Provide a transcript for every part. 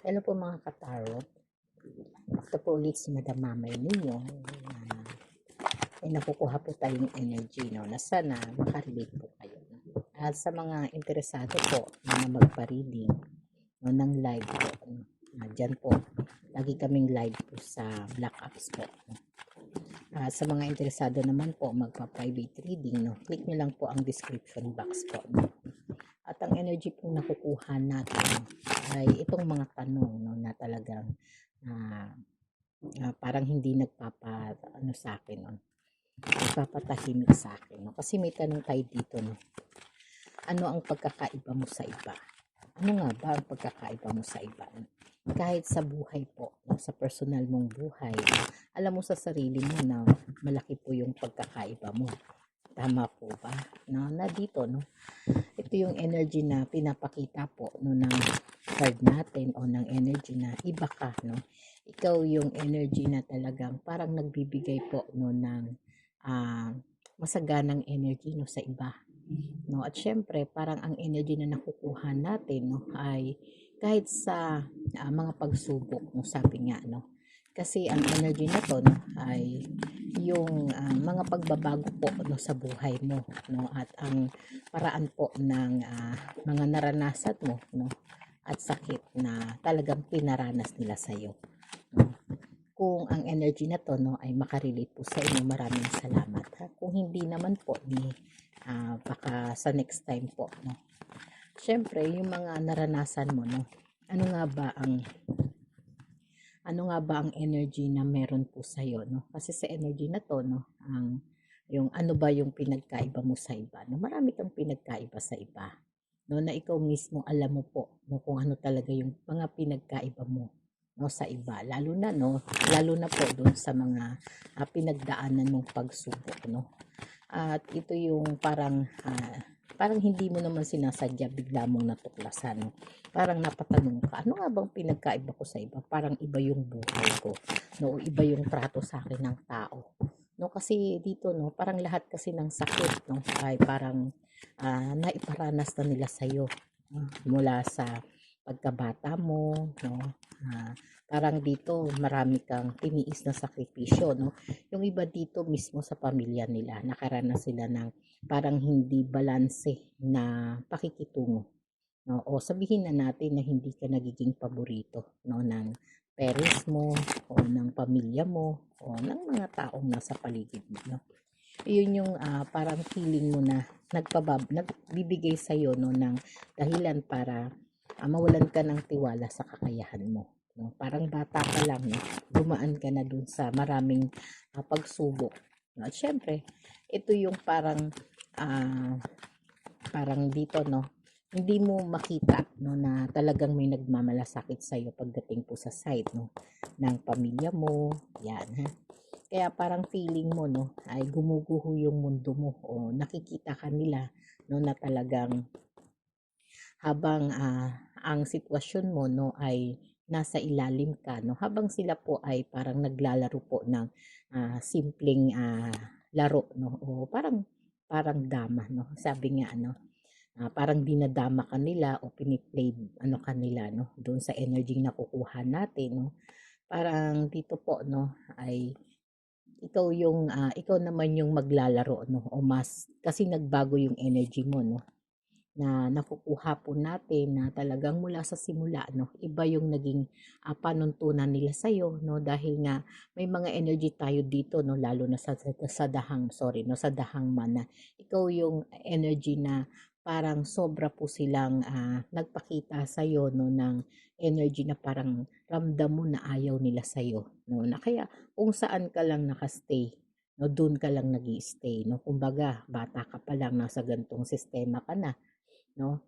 Hello po mga katarot. Ito po ulit si Madam Mamay ninyo. Ay nakukuha po tayong energy, no, na sana makarelate po kayo. At sa mga interesado po na magpa-reading, no, ng live po, dyan po, lagi kaming live po sa Black Apps po. No. Sa mga interesado naman po magpa-private reading, no, click nyo lang po ang description box po. No. At ang energy po nakukuha natin ay itong mga tanong, no, na talagang parang hindi ano sa akin, no, nagpapatahimik sa akin, no, kasi may tanong tayo dito, no, ano ang pagkakaiba mo sa iba? Ano nga ba ang pagkakaiba mo sa iba? Kahit sa buhay po, no, sa personal mong buhay, alam mo sa sarili mo na malaki po yung pagkakaiba mo. Tama po ba? No, na dito, no, ito yung energy na pinapakita po, no, ng card natin o ng energy na iba ka, no. Ikaw yung energy na talagang parang nagbibigay po, no, ng masaganang energy, no, sa iba, no. At syempre parang ang energy na nakukuha natin, no, ay kahit sa mga pagsubok, no, sabi nga, no, kasi ang energy na to, no, ay yung mga pagbabago po, no, sa buhay mo, no, at ang paraan po ng mga naranasan mo, no, at sakit na talagang pinaranas nila sa iyo. No? Kung ang energy na to, no, ay makarelate po sa inyo, maraming salamat. Ha? Kung hindi naman po, baka sa next time po, no. Syempre, yung mga naranasan mo, no, ano nga ba ang energy na meron po sa iyo, no? Kasi sa energy na to, no, yung ano ba yung pinagkaiba mo sa iba, no? Marami kang pinagkaiba sa iba, no, na ikaw mismo alam mo po, no, kung ano talaga yung mga pinagkaiba mo, no, sa iba, lalo na po doon sa mga pinagdaanan mong pagsubok, no. At ito yung parang hindi mo naman sinasadya, bigla mong natuklasan, no? Parang napatanong ka, ano nga bang pinagkaiba ko sa iba? Parang iba yung buhay ko, no? Iba yung trato sa akin ng tao, no? Kasi dito, no, parang lahat kasi ng sakit, no, ay parang naiparanas na nila sa'yo, mula sa pagkabata mo, no. Parang dito marami kang tiniis na sakripisyo, no. Yung iba dito mismo sa pamilya nila nakaranas sila ng parang hindi balanse na pakikitungo, no, o sabihin na natin na hindi ka nagiging paborito, no, ng parents mo o ng pamilya mo o ng mga taong nasa paligid mo, no. Yun yung parang feeling mo na nagbibigay sa iyo, no, ng dahilan para mawalan ka ng tiwala sa kakayahan mo, no. Parang bata ka lang, no, dumaan ka na dun sa maraming pagsubok, no. At syempre ito yung parang dito, no, hindi mo makita, no, na talagang may nagmamalasakit sa iyo pagdating po sa side, no, ng pamilya mo, yan, ha. Kaya parang feeling mo, no, ay gumuguho yung mundo mo o nakikita ka nila, no, na talagang habang ang sitwasyon mo, no, ay nasa ilalim ka, no, habang sila po ay parang naglalaro po ng simpleng laro, no, o parang dama, no, sabi nga, no, parang dinadama ka nila o piniplay ano kanila, no, doon sa energy na nakukuha natin, no. Parang dito po, no, ay ikaw naman yung maglalaro, no, o mas kasi nagbago yung energy mo, no, na nakukuha po natin na talagang mula sa simula, no, iba yung naging panuntunan nila sa iyo, no, dahil nga may mga energy tayo dito, no, lalo na sa dahang, sorry, no, sa dahang man na ikaw yung energy na parang sobra po silang nagpakita sa iyo, no, ng energy na parang ramdam mo na ayaw nila sa iyo, no, na kaya kung saan ka lang nakastay, no, doon ka lang nag-i-stay, no, kumbaga bata ka pa lang, nasa gantong sistema ka na, no,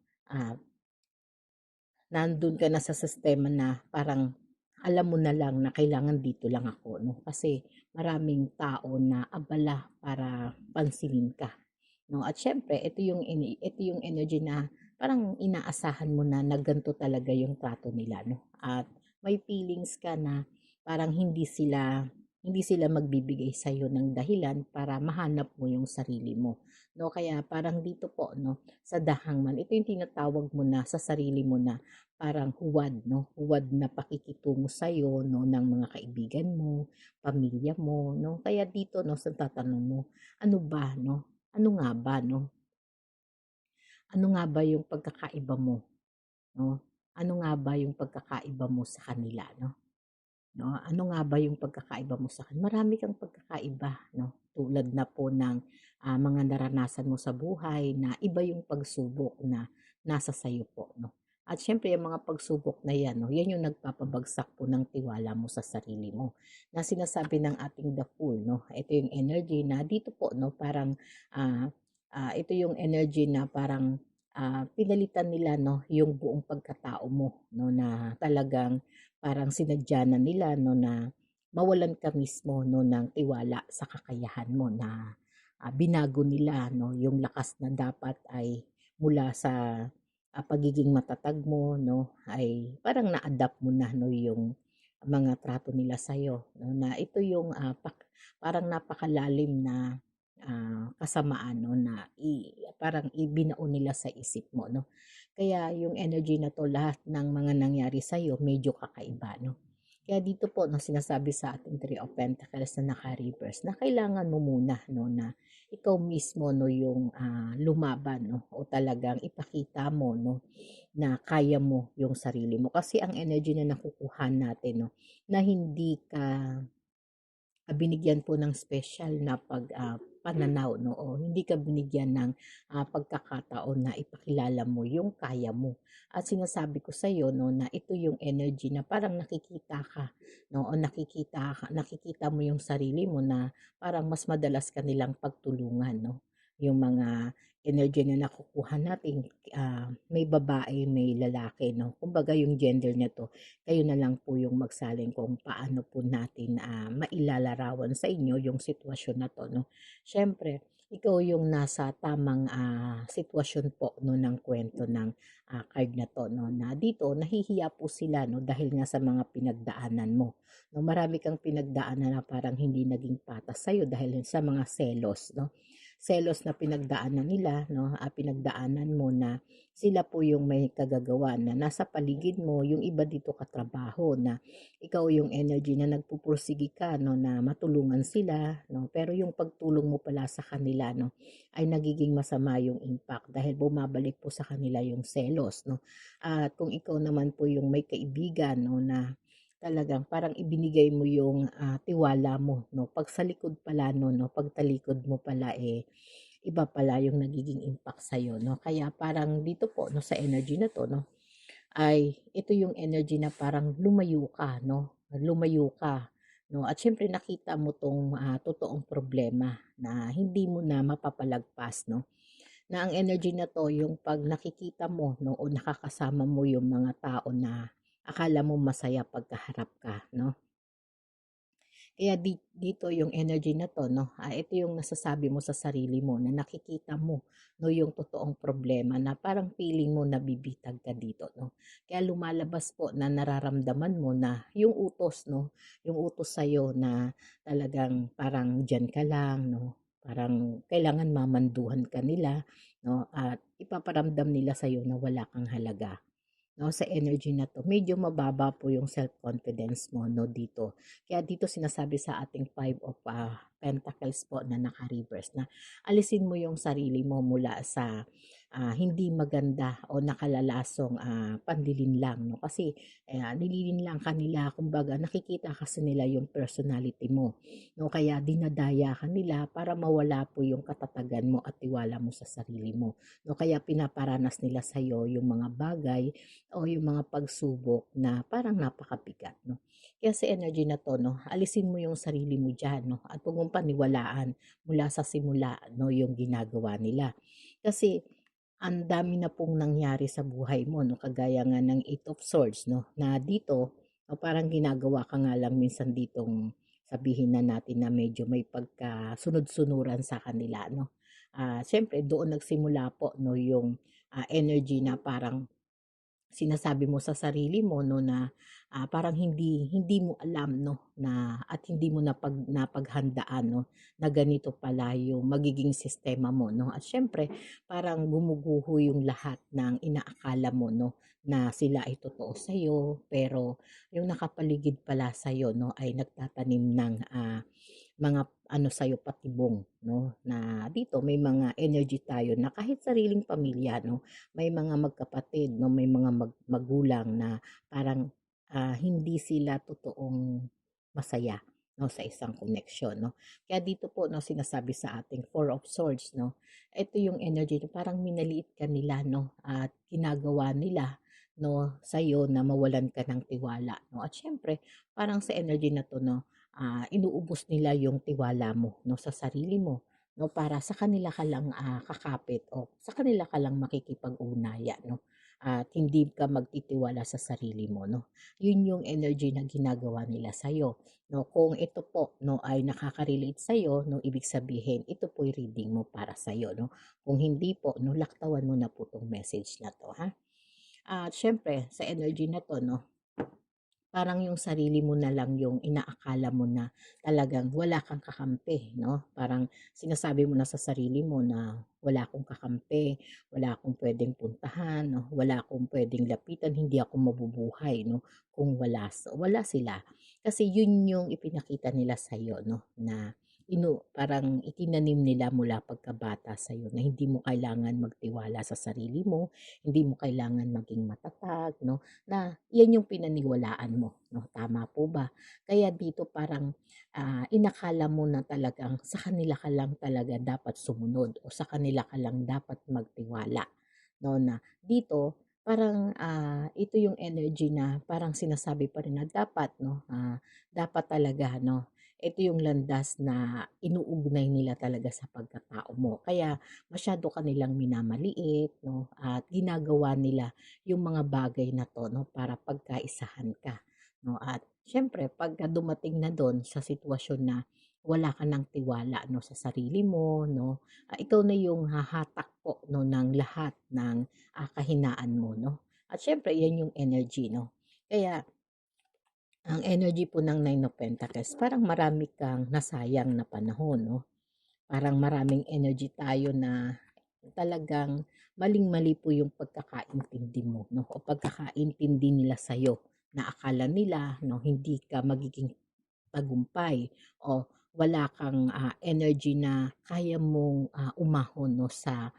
nandun ka na sa sistema na parang alam mo na lang na kailangan dito lang ako, no, kasi maraming tao na abala para pansinin ka, no. At syempre ito yung energy na parang inaasahan mo na ganito talaga yung trato nila, no, at may feelings ka na parang hindi sila magbibigay sa iyo ng dahilan para mahanap mo yung sarili mo, no? Kaya parang dito po, no, sa dahangman, ito yung tinatawag mo na sa sarili mo na parang huwad, no? Huwad na pakikitungo sa'yo, no, ng mga kaibigan mo, pamilya mo, no? Kaya dito, no, sa tatanong mo, ano ba, no? Ano nga ba, no? Ano nga ba yung pagkakaiba mo, no? Ano nga ba yung pagkakaiba mo sa kanila, no? No, ano nga ba yung pagkakaiba mo sa kanya? Marami kang pagkakaiba, no? Tulad na po ng mga naranasan mo sa buhay na iba yung pagsubok na nasa sayo po, no? At syempre, yung mga pagsubok na yan, no? Yan yung nagpapabagsak po ng tiwala mo sa sarili mo. Na sinasabi ng ating The Fool, no? Ito yung energy na dito po, no? Parang, ito yung energy na parang pinalitan nila, no? Yung buong pagkatao mo, no? Na talagang parang sinadya na nila, no, na mawalan ka mismo, no, ng tiwala sa kakayahan mo na binago nila, no, yung lakas na dapat ay mula sa pagiging matatag mo, no, ay parang na-adapt mo na, no, yung mga trato nila sa'yo, no, na ito yung parang napakalalim na kasamaan, no, na parang ibinao nila sa isip mo, no. Kaya yung energy na 'to, lahat ng mga nangyari sa'yo medyo kakaiba, 'no. Kaya dito po 'no, sinasabi sa ating Three of Pentacles na naka-reverse na kailangan mo muna 'no, na ikaw mismo 'no, yung lumaban no, o talagang ipakita mo 'no, na kaya mo yung sarili mo. Kasi ang energy na nakukuha natin 'no, na hindi ka binigyan po ng special na pananaw 'no, o hindi ka binigyan ng pagkakataon na ipakilala mo yung kaya mo. At sinasabi ko sa'yo 'no, na ito yung energy na parang nakikita ka 'no, o nakikita mo yung sarili mo na parang mas madalas ka nilang pagtulungan 'no. Yung mga energy na nakukuha natin, may babae, may lalaki 'no. Kumbaga yung gender niya 'to, kayo na lang po yung magsaling kung paano po natin mailalarawan sa inyo yung sitwasyon na 'to 'no. Siyempre, ikaw yung nasa tamang sitwasyon po 'no ng kwento ng card na 'to 'no, na dito nahihiya po sila 'no dahil nga sa mga pinagdaanan mo 'no. Marami kang pinagdaanan na parang hindi naging patas sa'yo dahil sa mga selos 'no. Selos na pinagdaanan nila 'no, pinagdaanan mo na sila po yung may kagagawan na nasa paligid mo, yung iba dito katrabaho na ikaw yung energy na nagpupursige ka 'no, na matulungan sila 'no, pero yung pagtulong mo pala sa kanila 'no, ay nagiging masama yung impact dahil bumabalik po sa kanila yung selos 'no. At kung ikaw naman po yung may kaibigan 'no, na talagang parang ibinigay mo yung tiwala mo 'no, 'pag sa likod pala no 'no, pagtalikod mo pala, iba pala yung nagiging impact sa'yo 'no. Kaya parang dito po 'no, sa energy na 'to 'no, ay ito yung energy na parang lumayo ka 'no, lumayo ka 'no, at siyempre nakita mo 'tong totoong problema na hindi mo na mapapalagpas 'no, na ang energy na 'to yung 'pag nakikita mo 'no, o nakakasama mo yung mga tao na akala mo masaya pagkaharap ka 'no. Kaya dito yung energy na 'to 'no, ito yung nasasabi mo sa sarili mo na nakikita mo 'no, yung totoong problema na parang feeling mo nabibitag ka dito 'no. Kaya lumalabas po na nararamdaman mo na yung utos 'no, yung utos sa'yo na talagang parang diyan ka lang 'no, parang kailangan mamanduhan ka nila 'no, at ipaparamdam nila sa'yo na wala kang halaga. 'No, sa energy na 'to, medyo mababa po yung self-confidence mo 'no, dito. Kaya dito sinasabi sa ating Five of Pentacles po na naka-reverse na alisin mo yung sarili mo mula sa hindi maganda o nakalalasong panlilinlang 'no. Kasi nililinlang ka nila, kumbaga nakikita kasi nila yung personality mo 'no, kaya dinadaya ka nila para mawala po yung katatagan mo at tiwala mo sa sarili mo 'no. Kaya pinaparanas nila sa'yo yung mga bagay o yung mga pagsubok na parang napakabigat 'no. Kaya sa energy na 'to 'no, alisin mo yung sarili mo diyan 'no, at huwag mong paniwalaan mula sa simula 'no, yung ginagawa nila. Kasi ang dami na pong nangyari sa buhay mo 'no, kagaya nga ng Eight of Swords 'no, na dito parang ginagawa ka nga lang minsan ditong sabihin na natin na medyo may pagkasunod-sunuran sa kanila 'no. Siyempre doon nagsimula po 'no yung energy na parang sinasabi mo sa sarili mo 'no na, parang hindi hindi mo alam 'no na at hindi mo napaghandaan 'no na ganito pala yung magiging sistema mo 'no at siyempre parang gumuguho yung lahat ng inaakala mo 'no na sila ay totoo sa'yo pero yung nakapaligid pala sa'yo 'no ay nagtatanim ng, mga ano sa'yo patibong 'no, na dito may mga energy tayo na kahit sariling pamilya 'no, may mga magkapatid 'no, may mga magulang na parang, hindi sila totoong masaya 'no, sa isang koneksyon 'no. Kaya dito po 'no, sinasabi sa ating Four of Swords 'no, ito yung energy na parang minaliit ka nila 'no, at ginagawa nila 'no, sa'yo na mawalan ka ng tiwala 'no. At siyempre parang sa energy na 'to 'no, inuubos nila yung tiwala mo 'no, sa sarili mo 'no, para sa kanila ka lang, kakapit o sa kanila ka lang makikipag-ugnayan 'no, at hindi ka magtitiwala sa sarili mo 'no. Yun yung energy na ginagawa nila sa'yo 'no. Kung ito po 'no ay nakaka-relate sa'yo 'no, ibig sabihin ito po'y reading mo para sa'yo 'no. Kung hindi po 'no, laktawan mo na po 'tong message na 'to, ha. At siyempre sa energy na 'to 'no, parang yung sarili mo na lang yung inaakala mo na talagang wala kang kakampi 'no, parang sinasabi mo na sa sarili mo na, "Wala akong kakampi, wala akong puwedeng puntahan 'no, wala akong puwedeng lapitan, hindi ako mabubuhay 'no, kung wala sila." Kasi yun yung ipinakita nila sa'yo 'no, na parang itinanim nila mula pagkabata sa'yo na hindi mo kailangan magtiwala sa sarili mo, hindi mo kailangan maging matatag 'no, na 'yan yung pinaniwalaan mo 'no, tama po ba? Kaya dito parang, inakala mo na talagang sa kanila ka lang talaga dapat sumunod o sa kanila ka lang dapat magtiwala 'no, na dito parang, ito yung energy na parang sinasabi pa rin na dapat 'no, dapat talaga 'no, ito yung landas na inuugnay nila talaga sa pagkatao mo. Kaya masyado ka nilang minamaliit 'no, at ginagawa nila yung mga bagay na 'to 'no, para pagkaisahan ka 'no. At siyempre pagka dumating na dun sa sitwasyon na wala ka ng tiwala 'no, sa sarili mo 'no, ikaw na yung hahatak po 'no, ng lahat ng, kahinaan mo 'no. At siyempre 'yan yung energy 'no. Kaya ang energy po ng Nine of Pentacles parang marami kang nasayang na panahon 'no. Parang maraming energy tayo na talagang maling-mali po yung pagkakaintindi mo 'no, o pagkakaintindi nila sa'yo na akala nila 'no, hindi ka magiging tagumpay o wala kang, energy na kaya mong, umahon 'no sa,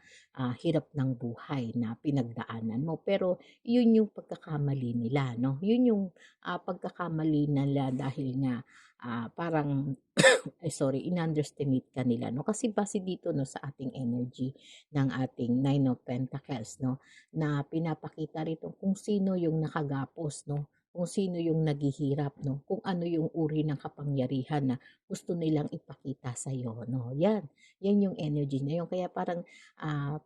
hirap ng buhay na pinagdaanan mo. Pero yun yung pagkakamali nila 'no, yun yung, pagkakamali nila dahil nga, parang ay sorry, in-underestimate ka nila 'no. Kasi base dito 'no sa ating energy ng ating Nine of Pentacles 'no, na pinapakita rito kung sino yung nakagapos 'no, kung sino yung naghihirap 'no, kung ano yung uri ng kapangyarihan na gusto nilang ipakita sa'yo 'no, 'yan. 'Yan yung energy na yun. Kaya parang,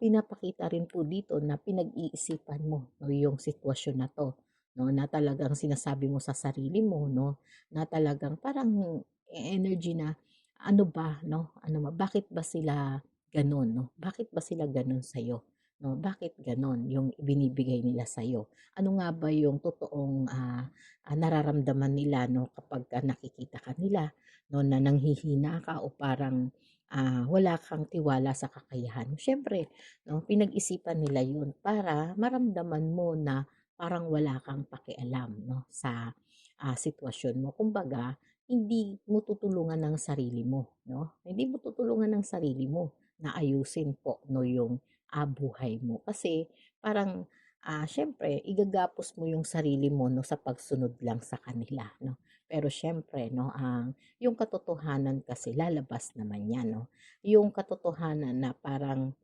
pinapakita rin po dito na pinag-iisipan mo 'no, yung sitwasyon na 'to 'no, na talagang sinasabi mo sa sarili mo 'no, na talagang parang energy na ano ba 'no, ano ba, bakit ba sila gano'n 'no, bakit ba sila gano'n sa'yo 'no, bakit gano'n yung ibinibigay nila sa'yo? Ano nga ba yung totoong, nararamdaman nila 'no, kapagka nakikita ka nila 'no, na nanghihina ka o parang, wala kang tiwala sa kakayahan mo. Siyempre 'no, pinag-isipan nila yun para maramdaman mo na parang wala kang pakialam 'no, sa, sitwasyon mo. Kumbaga hindi mo tutulungan ang sarili mo 'no, hindi mo tutulungan ang sarili mo na ayusin po 'no, yung, buhay mo. Kasi parang siyempre igagapos mo yung sarili mo 'no, sa pagsunod lang sa kanila 'no. Pero siyempre 'no, yung katotohanan kasi lalabas naman 'yan 'no. Yung katotohanan na parang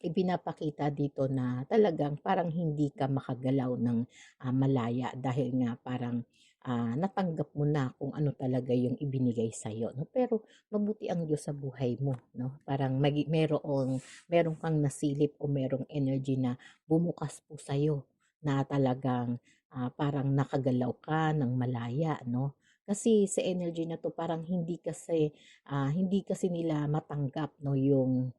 ipinapakita dito na talagang parang hindi ka makagalaw ng, malaya dahil nga parang, natanggap mo na kung ano talaga yung ibinigay sa'yo 'no. Pero mabuti ang Diyos sa buhay mo 'no, parang meron kang nasilip o merong energy na bumukas po sa'yo na talagang, parang nakagalaw ka ng malaya 'no. Kasi sa energy na 'to parang hindi kasi nila matanggap 'no yung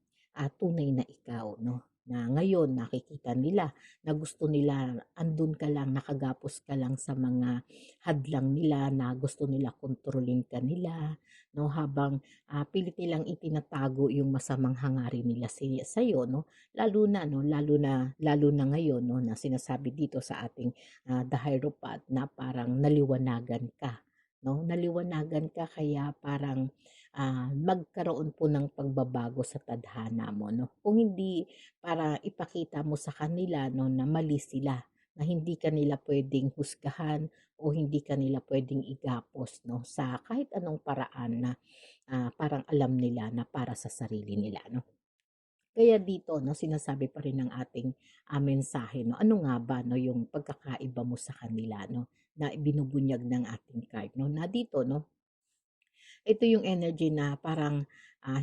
tunay na ikaw 'no. na ngayon nakikita nila na gusto nila andun ka lang, nakagapos ka lang sa mga hadlang nila na gusto nila kontrolin ka nila, no, habang pilit nilang itinatago yung masamang hangarin nila sa iyo, no, lalo na ngayon, no, na sinasabi dito sa ating the Hierophant na parang naliwanagan ka, no, naliwanagan ka kaya parang magkaroon po ng pagbabago sa tadhana mo, no, kung hindi para ipakita mo sa kanila, no, na mali sila, na hindi ka nila pwedeng husgahan o hindi ka nila pwedeng igapos, no, sa kahit anong paraan na parang alam nila na para sa sarili nila, no. Kaya dito, no, sinasabi pa rin ng ating mensahe, no, ano nga ba, no, yung pagkakaiba mo sa kanila, no, na ibinubunyag ng ating card, no, na dito, no, ito yung energy na parang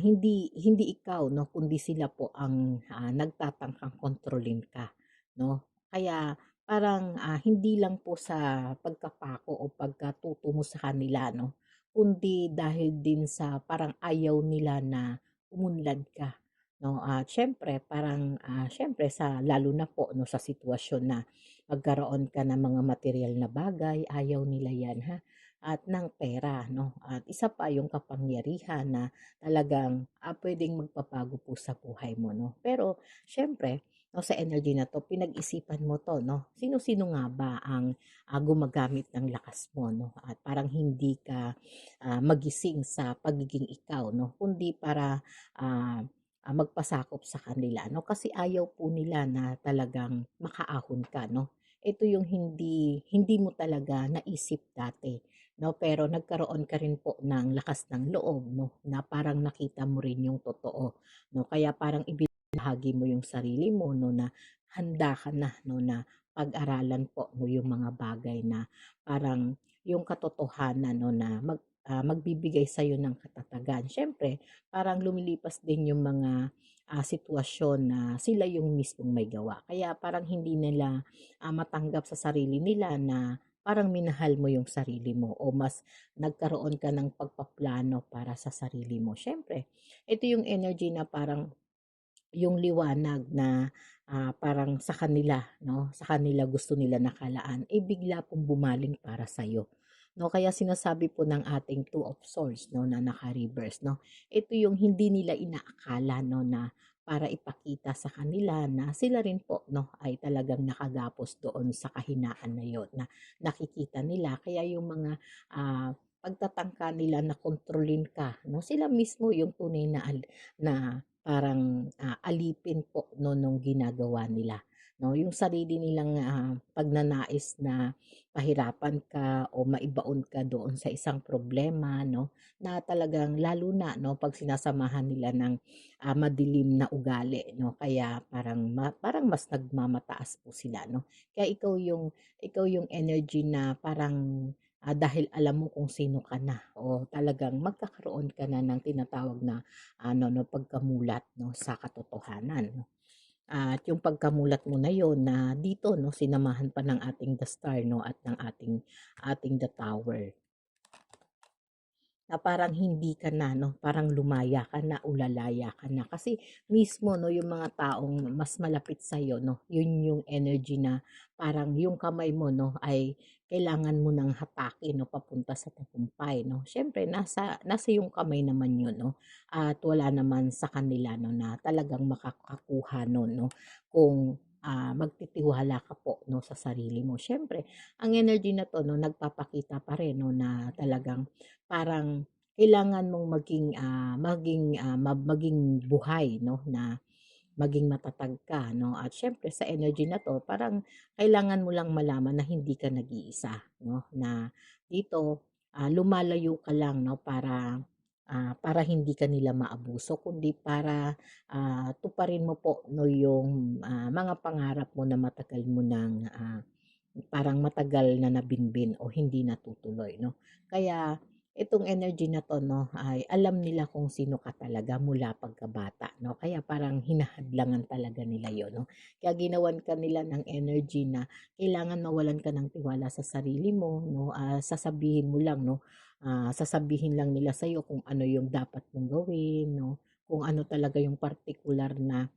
hindi hindi ikaw, no, kundi sila po ang nagtatangkang kontrolin ka, no. Kaya parang hindi lang po sa pagkapako o pagkatuto mo sa kanila, no, kundi dahil din sa parang ayaw nila na umunlad ka, no. At syempre parang syempre sa lalo na po, no, sa sitwasyon na magkaroon ka ng mga material na bagay, ayaw nila 'yan, ha, at ng pera, no. At isa pa yung kapangyarihan na talagang puwedeng magpapago po sa buhay mo, no. Pero siyempre, no, sa energy na 'to pinag-isipan mo 'to, no. Sino-sino nga ba ang gumagamit ng lakas mo, no, at parang hindi ka magising sa pagiging ikaw, no, kundi para magpasakop sa kanila, no. Kasi ayaw po nila na talagang makaahon ka, no. Ito yung hindi hindi mo talaga naisip dati, no, pero nagkaroon ka rin po ng lakas ng loob, no, na parang nakita mo rin yung totoo, no, kaya parang ibinahagi mo yung sarili mo, no, na handa ka na, no, na pag-aralan po, no, yung mga bagay na parang yung katotohanan, no, na magbibigay sa ng katatagan. Siyempre, parang lumilipas din yung mga sitwasyon na sila yung mismong may gawa. Kaya parang hindi nila matanggap sa sarili nila na parang minahal mo yung sarili mo o mas nagkaroon ka ng pagpaplano para sa sarili mo. Siyempre, ito yung energy na parang yung liwanag na parang sa kanila, no, sa kanila gusto nila nakalaan, eh bigla pong bumaling para sa'yo. No, kaya sinasabi po ng ating Two of Swords, no, na naka-reverse, no. Ito yung hindi nila inaakala, no, na para ipakita sa kanila na sila rin po, no, ay talagang nakagapos doon sa kahinaan na yon na nakikita nila. Kaya yung mga pagtatangka nila na kontrolin ka, no, sila mismo yung tunay na parang alipin po, no, nung ginagawa nila, no, yung sarili nilang pagnanais na pahirapan ka o maibaon ka doon sa isang problema, no, na talagang lalo na, no, pag sinasamahan nila ng madilim na ugali, no, kaya parang mas nagmamataas po sila, no. Kaya ikaw yung energy na parang dahil alam mo kung sino ka na o talagang magkakaroon ka na ng tinatawag na ano, no, pagkamulat, no, sa katotohanan, no. At yung pagkamulat mo na yon na dito, no, sinamahan pa ng ating The Star, no, at ng ating The Tower. Na parang hindi ka na, no, parang lumaya ka na, ulalaya ka na. Kasi mismo, no, yung mga taong mas malapit sa'yo, no, yun yung energy na parang yung kamay mo, no, ay kailangan mo ng hatakin, no, papunta sa tagumpay, no. Siyempre, nasa yung kamay naman yun, no, at wala naman sa kanila, no, na talagang makakakuha nun, no, kung magtitiwala ka po, no, sa sarili mo. Siyempre, ang energy na to, no, nagpapakita pa rin, no, na talagang parang kailangan mong maging buhay, 'no, na maging matatag ka, 'no, at siyempre sa energy na 'to parang kailangan mo lang malaman na hindi ka nag-iisa, 'no, na dito lumalayo ka lang, 'no, para hindi ka nila maabuso kundi para tuparin mo po, 'no, yung mga pangarap mo na matagal mo ng parang matagal na nabinbin o hindi natutuloy, 'no. Kaya itong energy na 'to, 'no, ay alam nila kung sino ka talaga mula pagkabata, 'no. Kaya parang hinahadlangan talaga nila 'yon, 'no. Kaya ginawan ka nila ng energy na kailangan mawalan ka ng tiwala sa sarili mo, 'no. Sasabihin mo lang, 'no, sasabihin lang nila sa'yo kung ano yung dapat mong gawin, 'no, kung ano talaga yung partikular na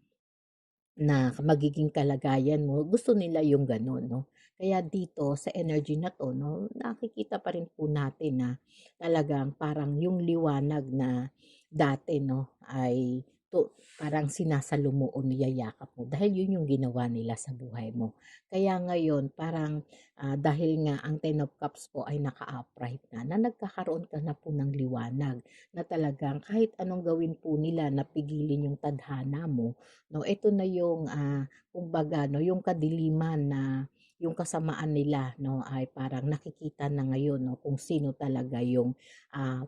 na magiging kalagayan mo, gusto nila yung gano'n 'no. Kaya dito sa energy na 'to 'no, nakikita pa rin po natin na talagang parang yung liwanag na dati 'no, ay parang sinasalo mo o niyayakap mo dahil yun yung ginawa nila sa buhay mo. Kaya ngayon parang, dahil nga ang Ten of Cups po ay naka-upright na nagkakaroon ka na po ng liwanag na talagang kahit anong gawin po nila na pigilin yung tadhana mo 'no, ito na yung, kumbaga 'no, yung kadiliman na yung kasamaan nila 'no, ay parang nakikita na ngayon 'no, kung sino talaga yung,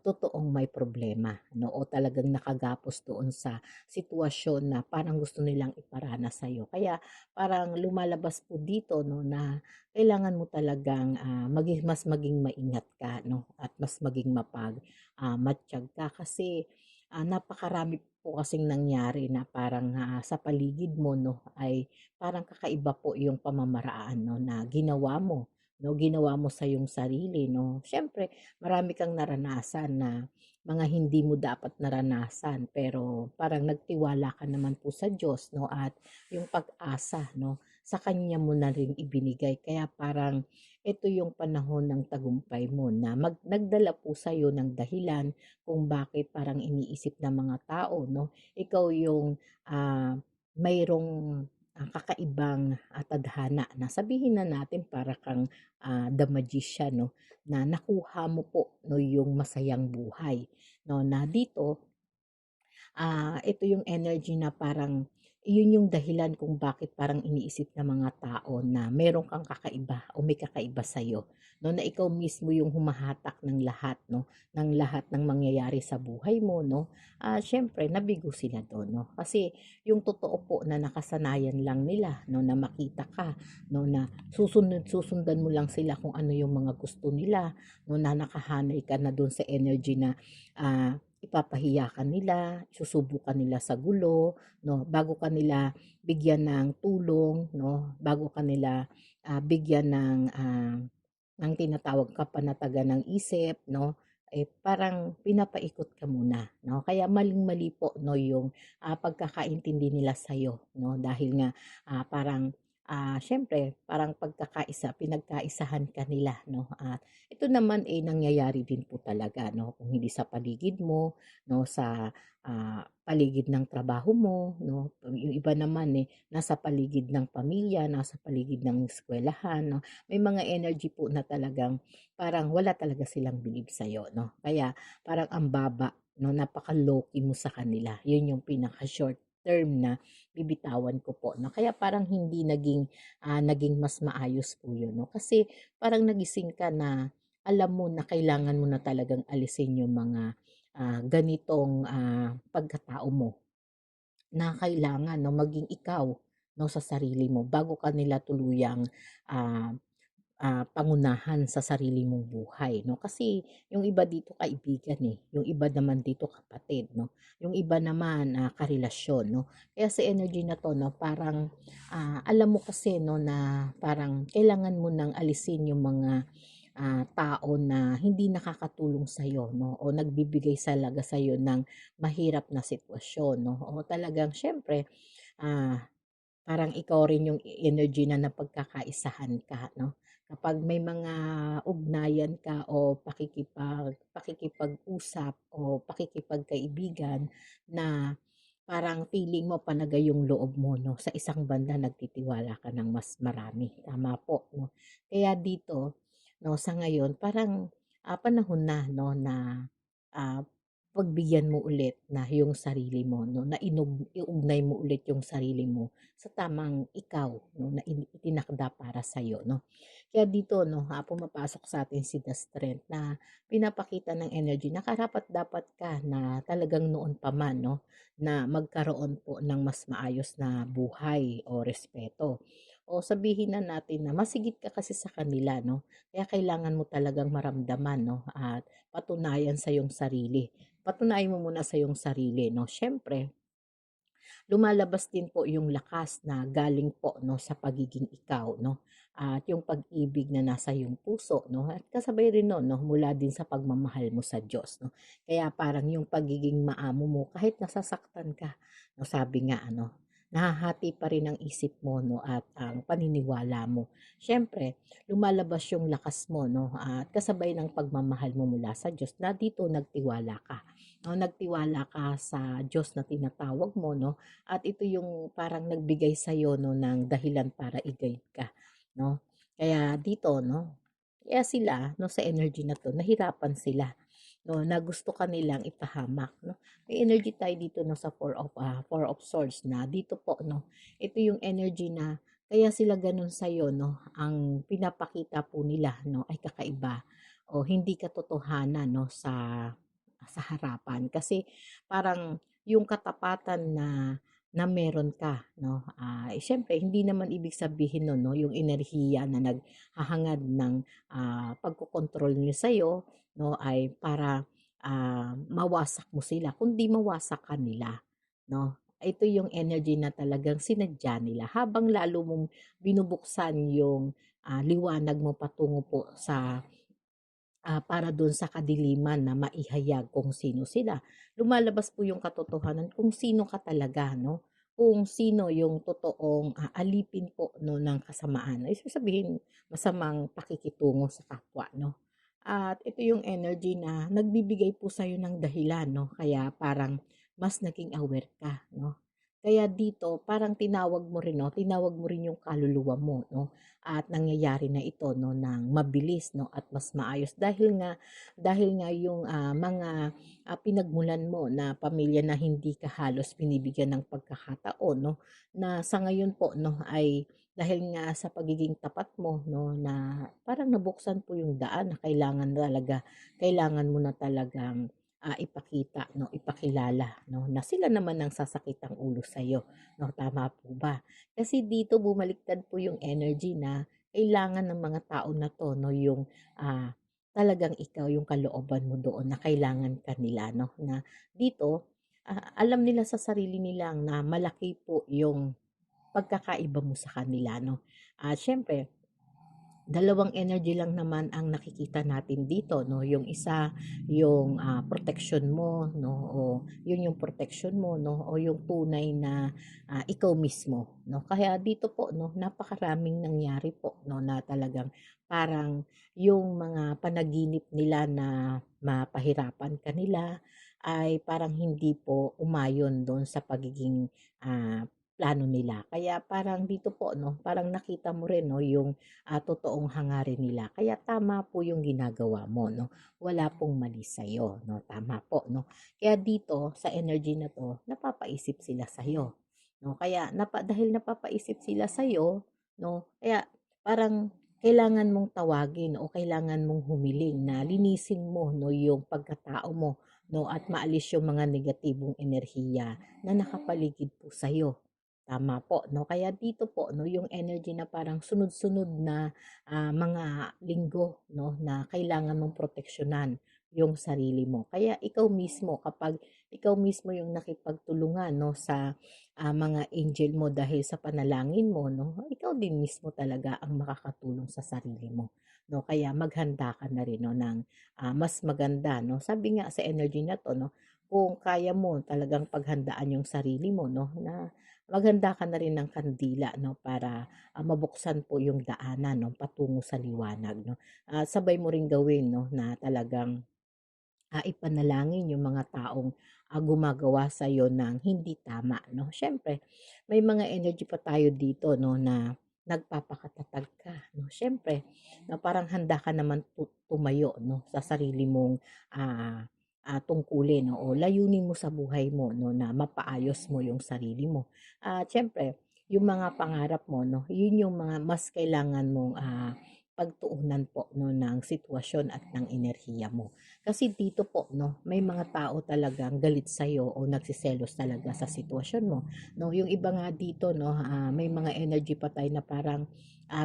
totoong may problema 'no, o talagang nakagapos doon sa sitwasyon na parang gusto nilang iparana sa'yo. Kaya parang lumalabas po dito 'no, na kailangan mo talagang, mas maging maingat ka 'no, at mas maging matiyag ka kasi napakarami po kasing nangyari na parang, sa paligid mo 'no, ay parang kakaiba po yung pamamaraan 'no, na ginawa mo 'no, ginawa mo sa iyong sarili 'no. Siyempre marami kang naranasan na mga hindi mo dapat naranasan, pero parang nagtiwala ka naman po sa Diyos 'no, at yung pag-asa 'no, sa kanya mo na rin ibinigay. Kaya parang ito yung panahon ng tagumpay mo na nagdala po sa'yo ng dahilan kung bakit parang iniisip ng mga tao 'no, ikaw yung, mayroong, kakaibang, tadhana na sabihin na natin para kang, the magician 'no, na nakuha mo po 'no yung masayang buhay 'no, na dito ito yung energy na parang yun yung dahilan kung bakit parang iniisip ng mga tao na meron kang kakaiba o may kakaiba sa'yo, 'no, na ikaw mismo yung humahatak ng lahat 'no, ng lahat ng mangyayari sa buhay mo 'no. Siyempre nabigo sila dun 'no, kasi yung totoo po na nakasanayan lang nila 'no, na makita ka 'no, na susundan mo lang sila kung ano yung mga gusto nila 'no, na nakahanay ka na dun sa energy na, ipapahiya ka nila, susubukan nila sa gulo 'no, bago ka nila bigyan ng tulong 'no, bago ka nila, bigyan ng tinatawag kapanatagan ng isip 'no, eh, parang pinapaikot ka muna 'no. Kaya maling-mali po 'no yung, pagkakaintindi nila sa'yo 'no, dahil nga, parang, siyempre parang pinagkaisahan ka nila 'no, at ito naman, eh, nangyayari din po talaga 'no, kung hindi sa paligid mo 'no, sa, paligid ng trabaho mo 'no, yung iba naman, eh, nasa paligid ng pamilya, nasa paligid ng eskuwelahan 'no. May mga energy po na talagang parang wala talaga silang believe sa'yo 'no, kaya parang ang baba 'no, napaka-low-key mo sa kanila. Yun yung pinaka-short term na bibitawan ko po 'no. Kaya parang hindi naging mas maayos po yun 'no, kasi parang nagising ka na alam mo na kailangan mo na talagang alisin yung mga, ganitong, pagkatao mo na kailangan 'no, maging ikaw 'no, sa sarili mo bago ka nila tuluyang, ah pangunahan sa sarili mong buhay 'no. Kasi yung iba dito kaibigan, eh, yung iba naman dito kapatid 'no, yung iba naman, karelasyon 'no. Kaya sa energy na 'to 'no, parang, alam mo kasi 'no na parang kailangan mo ng alisin yung mga, tao na hindi nakakatulong sa'yo 'no, o nagbibigay salaga sa'yo ng mahirap na sitwasyon 'no, o talagang siyempre, ah parang ikaw rin yung energy na napagkakaisahan ka 'no. Kapag may mga ugnayan ka o pakikipag-usap o pakikipagkaibigan na parang feeling mo panagay yung loob mo 'no, sa isang banda nagtitiwala ka ng mas marami, tama po 'no. Kaya dito 'no, sa ngayon parang, panahon na 'no na, ah, pagbigyan mo ulit na yung sarili mo 'no, na iugnay mo ulit yung sarili mo sa tamang ikaw 'no, na itinakda para sa'yo 'no. Kaya dito 'no, pumapasok sa atin si The Strength na pinapakita ng energy na karapat-dapat ka na talagang noon pa man 'no, na magkaroon po ng mas maayos na buhay o respeto. O sabihin na natin na masigit ka kasi sa kanila 'no, kaya kailangan mo talagang maramdaman 'no, at patunayan sa iyong sarili. Patunayan mo muna sa iyong sarili 'no, siyempre lumalabas din po yung lakas na galing po 'no, sa pagiging ikaw 'no, at yung pag-ibig na nasa iyong puso 'no, at kasabay rin nun 'no, mula din sa pagmamahal mo sa Diyos 'no. Kaya parang yung pagiging maamo mo kahit nasasaktan ka 'no, sabi nga ano, nahahati pa rin ang isip mo 'no at ang paniniwala mo. Siyempre lumalabas yung lakas mo 'no at kasabay ng pagmamahal mo mula sa Diyos na dito nagtiwala ka. No, nagtiwala ka sa Diyos na tinatawag mo 'no at ito yung parang nagbigay sa iyo 'no ng dahilan para i-guide ka 'no. Kaya dito 'no, kaya sila 'no sa energy na 'to nahirapan sila 'no, na gusto ka nilang ipahamak 'no. May energy tayo dito 'no sa Four of Swords na dito po 'no, ito yung energy na kaya sila gano'n sa'yo 'no, ang pinapakita po nila 'no ay kakaiba o hindi katotohanan 'no sa harapan. Kasi parang yung katapatan na meron ka 'no, siyempre hindi naman ibig sabihin nun 'no, yung enerhiya na naghahangad ng, pagkokontrol niya sa'yo 'no, ay para, mawasak mo sila kundi mawasak ka nila 'no. Ito yung energy na talagang sinadya nila habang lalo mong binubuksan yung, liwanag mo patungo po sa para dun sa kadiliman na maihayag kung sino sila. Lumalabas po yung katotohanan kung sino ka talaga, no? Kung sino yung totoong alipin po no, ng kasamaan. Ay sabihin, masamang pakikitungo sa kapwa, no? At ito yung energy na nagbibigay po sa'yo ng dahilan, no? Kaya parang mas naging aware ka, no? Kaya dito, parang tinawag mo rin, no? Tinawag mo rin yung kaluluwa mo, no? At nangyayari na ito no ng mabilis no at mas maayos dahil nga yung mga pinagmulan mo na pamilya na hindi ka halos binibigyan ng pagkakataon no na sa ngayon po no ay dahil nga sa pagiging tapat mo no na parang nabuksan po yung daan na kailangan mo na talagang ipakita no ipakilala no na sila naman ang sasakit ang ulo sa iyo no tama po ba. Kasi dito bumaliktad po yung energy na kailangan ng mga tao na 'to 'no, yung, talagang ikaw yung kalooban mo doon na kailangan ka nila 'no, na dito, alam nila sa sarili nilang na malaki po yung pagkakaiba mo sa kanila 'no. At siyempre dalawang energy lang naman ang nakikita natin dito 'no, yung isa yung, proteksyon mo 'no, o yun yung proteksyon mo 'no, o yung tunay na, ikaw mismo 'no. Kaya dito po 'no, napakaraming nangyari po 'no, na talagang parang yung mga panaginip nila na mapahirapan ka nila ay parang hindi po umayon dun sa pagiging, plano nila. Kaya parang dito po 'no, parang nakita mo rin 'no, yung totoong hangarin nila. Kaya tama po yung ginagawa mo, no? Wala pong mali sa'yo, no? Tama po, no? Kaya dito, sa energy na to, napapaisip sila sa'yo. No? Kaya, dahil napapaisip sila sa'yo, no? Kaya, parang, kailangan mong tawagin o kailangan mong humiling na linisin mo no yung pagkatao mo no at maalis yung mga negatibong enerhiya na nakapaligid po sa tama po 'no, kaya dito po 'no, yung energy na parang sunod-sunod na, mga linggo 'no, na kailangan mong proteksyonan yung sarili mo. Kaya ikaw mismo kapag ikaw mismo yung nakipagtulungan 'no, sa, mga angel mo dahil sa panalangin mo 'no, ikaw din mismo talaga ang makakatulong sa sarili mo 'no. Kaya maghanda ka na rin 'no ng, mas maganda 'no. Sabi nga sa energy na 'to 'no, kung kaya mo talagang paghandaan yung sarili mo 'no, na maghanda ka na rin ng kandila 'no para, mabuksan po yung daanan 'no patungo sa liwanag 'no. Sabay mo ring gawin 'no na talagang, ipanalangin yung mga taong, gumagawa sa'yo ng hindi tama 'no. Siyempre may mga energy pa tayo dito 'no na nagpapakatatag ka 'no. Siyempre na parang handa ka naman tumayo 'no sa sarili mong, ah, tungkulin 'no o layunin mo sa buhay mo 'no na mapaayos mo yung sarili mo. At siyempre yung mga pangarap mo 'no, yun yung mga mas kailangan mong, pagtuunan po 'no ng sitwasyon at ng enerhiya mo. Kasi dito po 'no, may mga tao talagang galit sa'yo o nagseselos talaga sa sitwasyon mo 'no. Yung iba nga dito 'no, may mga energy pa tayo na parang,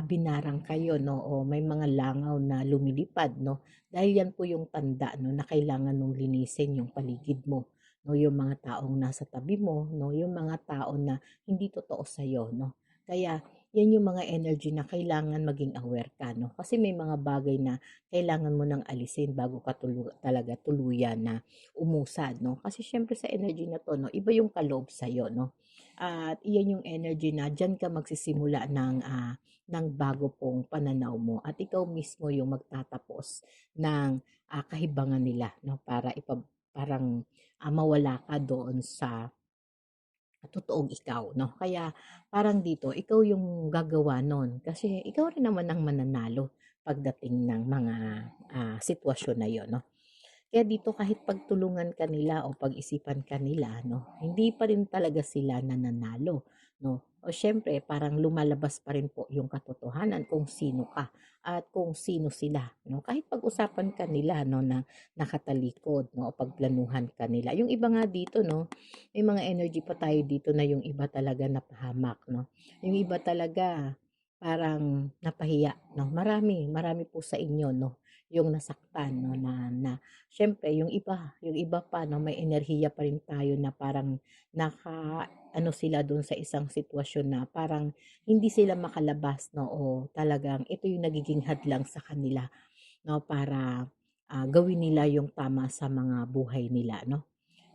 binarang kayo 'no o may mga langaw na lumilipad 'no. Dahil yan po yung tanda 'no na kailangan mong linisin yung paligid mo 'no, yung mga taong nasa tabi mo 'no, yung mga tao na hindi totoo sa'yo 'no. Kaya yan yung mga energy na kailangan maging aware ka 'no, kasi may mga bagay na kailangan mo ng alisin bago ka talaga tuluyan na umusad 'no. Kasi siyempre sa energy na 'to 'no, iba yung kaloob sa'yo 'no. At iyan yung energy na diyan ka magsisimula ng bago pong pananaw mo at ikaw mismo yung magtatapos ng kahibangan nila, no, para parang mawala ka doon sa totoong ikaw, no? Kaya parang dito, ikaw yung gagawa nun kasi ikaw rin naman ang mananalo pagdating ng mga sitwasyon na yon, no? Kaya dito kahit pagtulungan ka nila o pag-isipan ka nila 'no, hindi pa rin talaga sila nananalo 'no. O siyempre parang lumalabas pa rin po yung katotohanan kung sino ka at kung sino sila 'no. Kahit pag-usapan ka nila 'no na nakatalikod 'no o pagplanuhan ka nila. Yung iba nga dito 'no, may mga energy pa tayo dito na yung iba talaga napahamak 'no. Yung iba talaga parang napahiya 'no. Marami, marami po sa inyo 'no, yung nasaktan 'no na siyempre yung iba pa 'no, may enerhiya pa rin tayo na parang ano sila dun sa isang sitwasyon na parang hindi sila makalabas 'no o talagang ito yung nagiging hadlang sa kanila 'no para, gawin nila yung tama sa mga buhay nila 'no.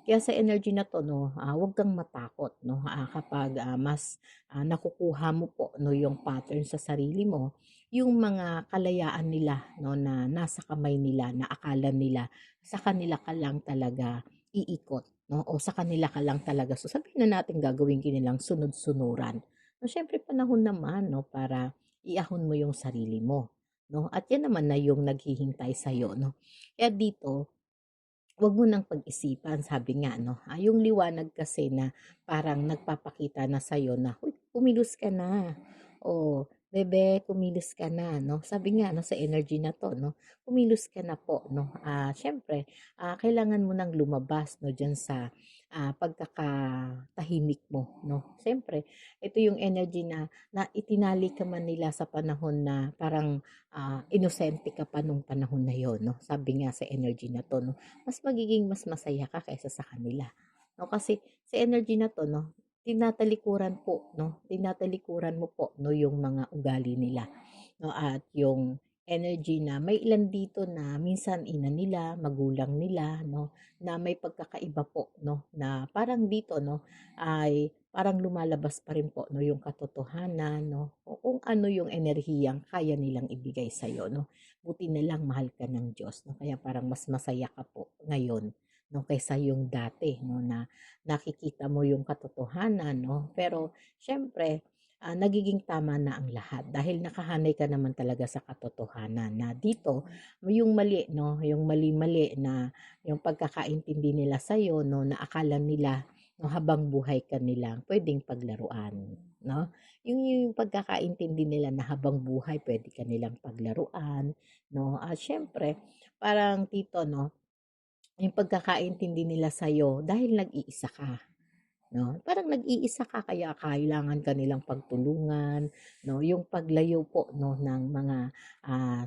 Kaya sa energy na 'to 'no, huwag kang matakot 'no, kapag, mas, nakukuha mo po 'no, yung pattern sa sarili mo, yung mga kalayaan nila 'no, na nasa kamay nila, na akala nila sa kanila ka lang talaga iikot 'no, o sa kanila ka lang talaga sasabihin na natin gagawin nilang sunod-sunuran. No, siyempre panahon naman 'no, para iahon mo yung sarili mo 'no, at yan naman na yung naghihintay sa'yo 'no. Kaya dito, 'wag mo ng pag-isipan sabi nga 'no, yung liwanag kasi na parang nagpapakita na sa'yo na, "Uy, kumilos ka na. Oh, bebe kumilos ka na," 'no. Sabi nga 'no sa energy na 'to 'no, kumilos ka na po 'no. Siyempre, kailangan mo ng lumabas 'no diyan sa, pagkakatahimik mo 'no. Siyempre ito yung energy na itinali ka man nila sa panahon na parang, inosente ka pa nung panahon na yon 'no. Sabi nga sa energy na 'to 'no, mas masaya ka kaysa sa kanila. No, kasi sa energy na 'to 'no, tinatalikuran mo po 'no yung mga ugali nila 'no at yung energy na may ilan dito na minsan ina nila, magulang nila 'no, na may pagkakaiba po 'no, na parang dito 'no, ay parang lumalabas pa rin po 'no yung katotohanan 'no, o kung ano yung enerhiyang kaya nilang ibigay sa'yo 'no. Buti na lang mahal ka ng Diyos 'no, kaya parang mas masaya ka po ngayon 'no, kaysa yung dati 'no, na nakikita mo yung katotohanan 'no. Pero siyempre, nagiging tama na ang lahat dahil nakahanay ka naman talaga sa katotohanan na dito yung mali 'no, yung mali-mali na yung pagkakaintindi nila sa'yo 'no, na akala nila 'no, habang buhay ka nilang puwedeng paglaruan 'no. Yung pagkakaintindi nila na habang buhay puwede ka nilang paglaruan 'no, at siyempre parang dito 'no, yung pagkakaintindi nila sa'yo dahil nag-iisa ka 'no, parang nag-iisa ka kaya kailangan ka nilang pagtulungan 'no, yung paglayo po 'no ng mga,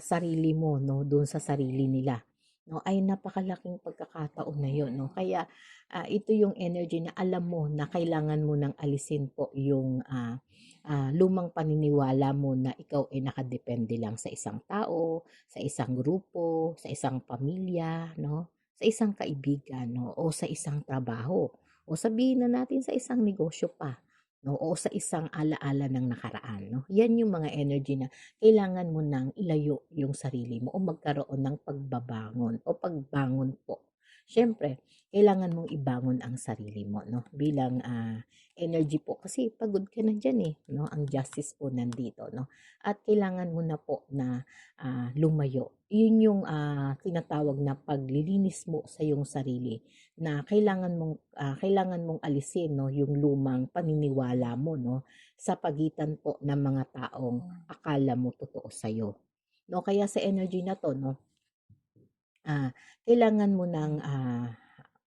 sarili mo 'no, dun sa sarili nila 'no, ay napakalaking pagkakataon na yun 'no. Kaya, ito yung energy na alam mo na kailangan mo ng alisin po yung, lumang paniniwala mo na ikaw ay nakadepende lang sa isang tao, sa isang grupo, sa isang pamilya 'no, sa isang kaibigan 'no, o sa isang trabaho. O sabihin na natin sa isang negosyo pa, 'no, o sa isang ala-ala ng nakaraan, 'no. 'Yan yung mga energy na kailangan mo ng ilayo yung sarili mo o magkaroon ng pagbabangon o pagbangon po. Siyempre, kailangan mong ibangon ang sarili mo, 'no, bilang, energy po kasi pagod ka na diyan, eh, 'no. Ang justice po nandito, 'no, at kailangan mo na po na, lumayo. 'Yun yung, tinatawag na paglilinis mo sa iyong sarili na kailangan mong alisin 'no, yung lumang paniniwala mo 'no, sa pagitan po ng mga taong akala mo totoo sa'yo, 'no. Kaya sa energy na 'to 'no, kailangan mo ng,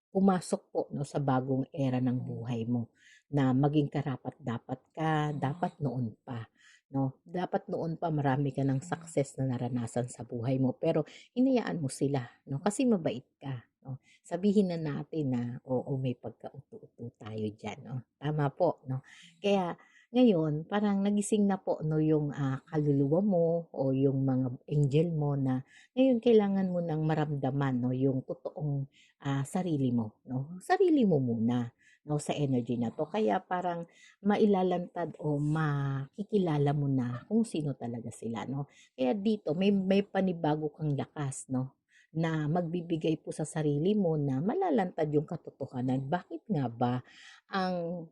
pumasok po 'no, sa bagong era ng buhay mo na maging karapat-dapat ka, dapat noon pa 'no. Dapat noon pa marami ka ng success na naranasan sa buhay mo pero hinayaan mo sila 'no, kasi mabait ka 'no. Sabihin na natin na, oo, may pagka-uto-uto tayo diyan 'no, tama po 'no. Kaya ngayon parang nagising na po 'no yung, kaluluwa mo o yung mga angel mo na ngayon kailangan mo ng maramdaman 'no yung totoong, sarili mo 'no. Sarili mo muna no, sa energy na to. Kaya parang mailalantad o makikilala mo na kung sino talaga sila, no. Kaya dito may panibago kang lakas, no, na magbibigay po sa sarili mo na malalantad yung katotohanan. Bakit nga ba ang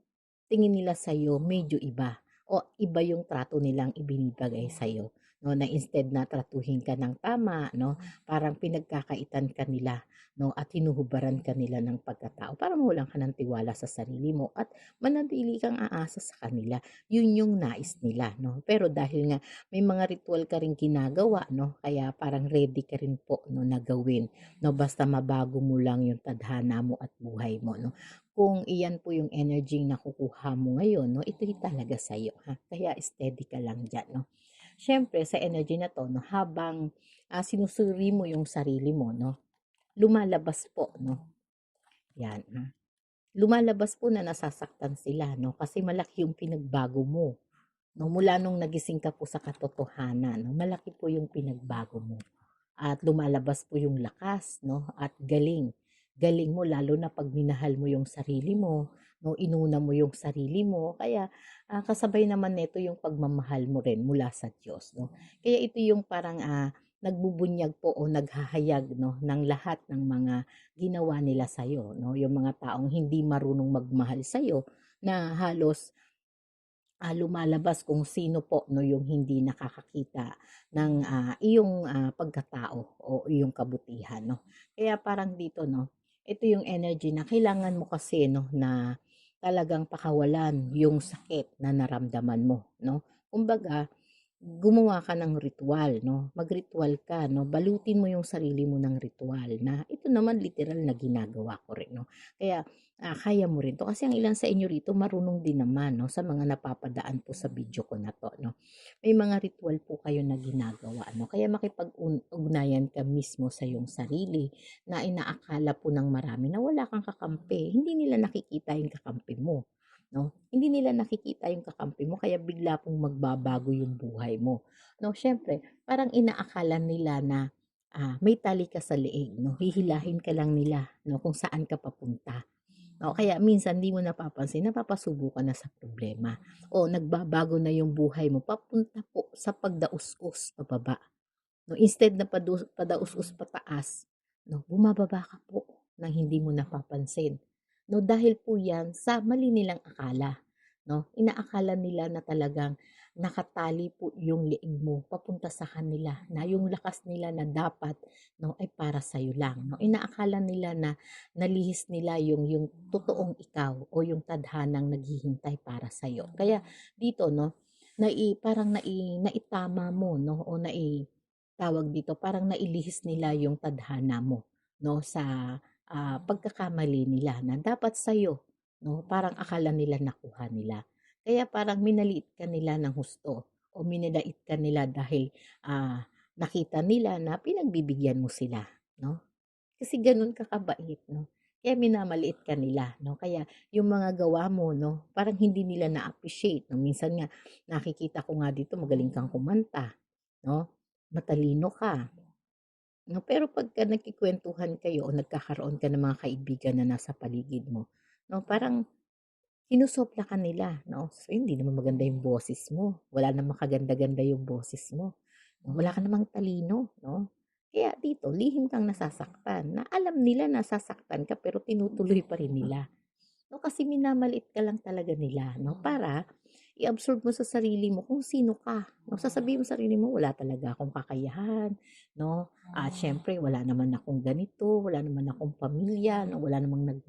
tingin nila sa'yo medyo iba o iba yung trato nilang ibinibigay sa'yo, no, na instead na tratuhin ka ng tama, no, parang pinagkakaitan ka nila, no, at hinuhubaran ka nila ng pagkatao para mawalan ka ng tiwala sa sarili mo at manatili kang aasa sa kanila. Yun yung nais nila, no. Pero dahil nga may mga ritual ka ring ginagawa, no, kaya parang ready ka rin po, no, na gawin, no, basta mabago mo lang yung tadhana mo at buhay mo, no. Kung iyan po yung energy na nakukuha mo ngayon, no, ito'y talaga sa'yo, ha. Kaya steady ka lang diyan, no. Siyempre sa energy na 'to, no, habang, sinusuri mo yung sarili mo, no, lumalabas po, no, 'yan, lumalabas po na nasasaktan sila, no, kasi malaki yung pinagbago mo, no, mula nung nagising ka po sa katotohanan, no, malaki po yung pinagbago mo. At lumalabas po yung lakas, no, at galing. Galing mo lalo na 'pag minahal mo yung sarili mo, no, inuna mo yung sarili mo. Kaya, kasabay naman nito yung pagmamahal mo rin mula sa Diyos, no. Kaya ito yung parang, nagbubunyag po o naghahayag, no, ng lahat ng mga ginawa nila sa'yo, no. Yung mga taong hindi marunong magmahal sa'yo na halos lumalabas kung sino po, 'no, yung hindi nakakakita ng, iyong, pagkatao o iyong kabutihan, 'no. Kaya parang dito, 'no, ito yung energy na kailangan mo kasi, 'no, na talagang pakawalan yung sakit na naramdaman mo, 'no. Kumbaga gumawa ka ng ritual, 'no, mag-ritwal ka, 'no, balutin mo yung sarili mo ng ritual na ito naman literal na ginagawa ko rin, 'no. Kaya, kaya mo rin 'to kasi ang ilan sa inyo rito marunong din naman, 'no, sa mga napapadaan po sa video ko na 'to, 'no. May mga ritual po kayo na ginagawa, 'no, kaya makipag-ugnayan ka mismo sa iyong sarili na inaakala po ng marami na wala kang kakampi, hindi nila nakikita yung kakampi mo. 'No? Hindi nila nakikita yung kakampi mo kaya bigla pong magbabago yung buhay mo, 'no? Siyempre parang inaakala nila na, may tali ka sa leeg, 'no? Hihilahin ka lang nila, 'no, kung saan ka papunta, 'no? Kaya minsan di mo napapansin napapasubo ka na sa problema o nagbabago na yung buhay mo papunta po sa pagdaus-us pababa. 'No, instead na padaus-us pataas, 'no, bumababa ka po ng hindi mo napapansin. 'No, dahil po 'yan sa mali nilang akala, 'no. Inaakala nila na talagang nakatali po yung leeg mo papunta sa kanila, na yung lakas nila na dapat, 'no, ay para sa'yo lang, 'no. Inaakala nila na nalihis nila yung totoong ikaw o yung tadhanang naghihintay para sa'yo. Kaya dito, 'no, parang naitama mo, 'no, o tawag dito, parang nailihis nila yung tadhana mo, 'no, sa, pagkakamali nila na dapat sa'yo, 'no, parang akala nila nakuha nila. Kaya parang minaliit ka nila ng husto o minalait ka nila dahil, nakita nila na pinagbibigyan mo sila, 'no? Kasi gano'n ka kabait, 'no? Kaya minamaliit ka nila, 'no? Kaya yung mga gawa mo, 'no, parang hindi nila na-appreciate, 'no? Minsan nga nakikita ko nga dito magaling kang kumanta, 'no? Matalino ka, 'no? Pero pagka nagkukuwentuhan kayo o nagkakaroon ka ng mga kaibigan na nasa paligid mo, 'no, parang sinusopla ka nila, 'no? So, hindi naman maganda yung boses mo, wala namang kaganda-ganda yung boses mo, wala ka namang talino, 'no? Kaya dito lihim kang nasasaktan na alam nila nasasaktan ka pero tinutuloy pa rin nila. 'No, kasi minamaliit ka lang talaga nila, 'no, para i-absorb mo sa sarili mo kung sino ka, 'no. Sasabihin mo sa sarili mo, "Wala talaga akong kakayahan, 'no, at siyempre wala naman akong ganito, wala naman akong pamilya, 'no, wala namang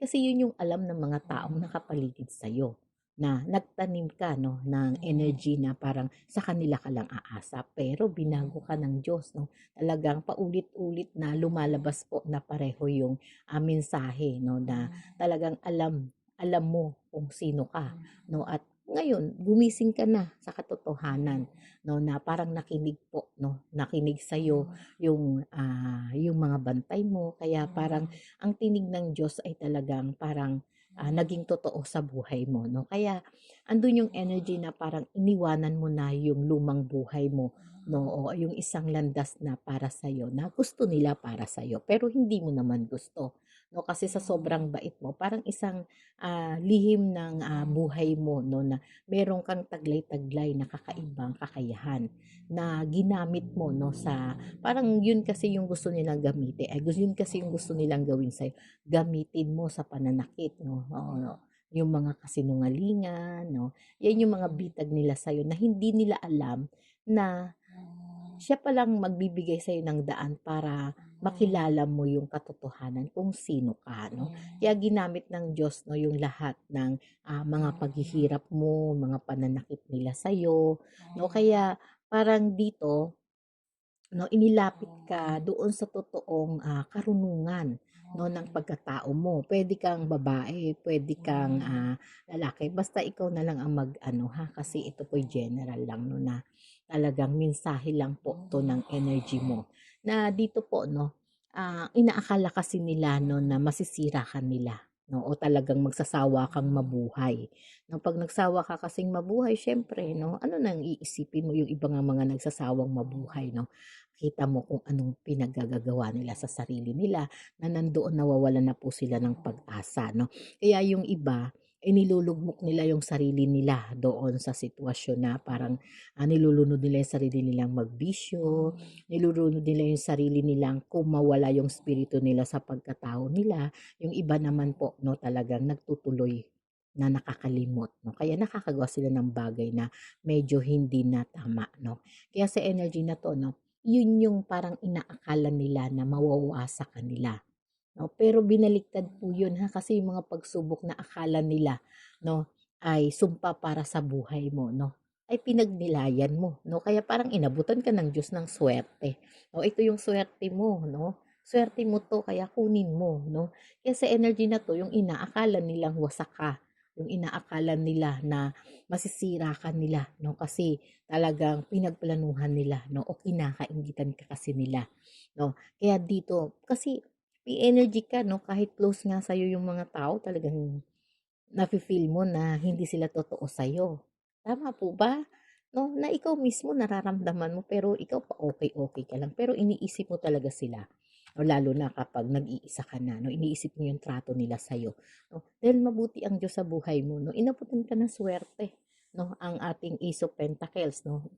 kasi yun yung alam ng mga taong nakapaligid sa'yo na nagtanim ka, 'no, ng energy na parang sa kanila ka lang aasa, pero binago ka ng Diyos, 'no. Talagang paulit-ulit na lumalabas po na pareho yung, mensahe, 'no, na talagang alam alam mo kung sino ka, 'no, at ngayon gumising ka na sa katotohanan, 'no, na parang nakinig po, 'no, nakinig sa'yo yung mga bantay mo kaya parang ang tinig ng Diyos ay talagang parang, naging totoo sa buhay mo, 'no. Kaya andun yung energy na parang iniwanan mo na yung lumang buhay mo, 'no, o yung isang landas na para sa'yo na gusto nila para sa'yo pero hindi mo naman gusto. no? Kasi sa sobrang bait mo, parang isang lihim ng buhay mo, no, na meron kang taglay-taglay na kakaibang kakayahan na ginamit mo, no, sa parang yun kasi yung gusto nilang gamitin. Yun kasi yung gusto nilang gawin sa'yo. Gamitin mo sa pananakit, no? Oo, no? Yung mga kasinungalingan, no? Yan yung mga bitag nila sa'yo na hindi nila alam na siya palang magbibigay sa'yo ng daan para makilala mo yung katotohanan kung sino ka, no? Kaya ginamit ng Diyos, no, yung lahat ng mga paghihirap mo, mga pananakit nila sa'yo, no? Kaya parang dito, no, inilapit ka doon sa totoong karunungan, no, ng pagkatao mo. Pwede kang babae, pwede kang lalaki, basta ikaw na lang ang mag-ano ha, kasi ito po general lang, no, na talagang mensahe lang po to ng energy mo. Na dito po, no, inaakala kasi nila, no, na masisira ka nila. No, o talagang magsasawa kang mabuhay. No, pag nagsawa ka kasing mabuhay, syempre, no, ano nang iisipin mo yung ibang mga nagsasawang mabuhay, no? Kita mo kung anong pinaggagawa nila sa sarili nila na nandoon nawawalan na po sila ng pag-asa, no? Kaya yung iba, nilulugmok nila yung sarili nila doon sa sitwasyon na parang nilulunod nila yung sarili nilang magbisyo, nilulunod nila yung sarili nilang kung mawala yung spirito nila sa pagkatao nila. Yung iba naman po, no, talagang nagtutuloy na nakakalimot, no? Kaya nakakagawa sila ng bagay na medyo hindi na tama, no? Kaya sa energy na to, no, yun yung parang inaakala nila na mawawasa kanila, no? Pero binaliktad po yun ha, kasi yung mga pagsubok na akala nila, no, ay sumpa para sa buhay mo, no, ay pinagnilayan mo, no? Kaya parang inabutan ka ng Diyos ng swerte. No, ito yung swerte mo, no? Swerte mo to, kaya kunin mo, no? Kaya sa energy na to, yung inaakala nilang wasak ka, yung inaakala nila na masisira ka nila, no? Kasi talagang pinagplanuhan nila, no? O kinakaingitan ka kasi nila, no? Kaya dito, kasi may energy ka, no? Kahit close nga sa'yo yung mga tao, talagang nafe-feel mo na hindi sila totoo sa'yo. Tama po ba? No, na ikaw mismo nararamdaman mo pero ikaw pa okay-okay ka lang pero iniisip mo talaga sila. O lalo na kapag nag-iisa ka na, no, iniisip mo yung trato nila sa'yo. No, dahil mabuti ang Diyos sa buhay mo, no, inabutan ka ng swerte, no, ang ating Ace of Pentacles, no.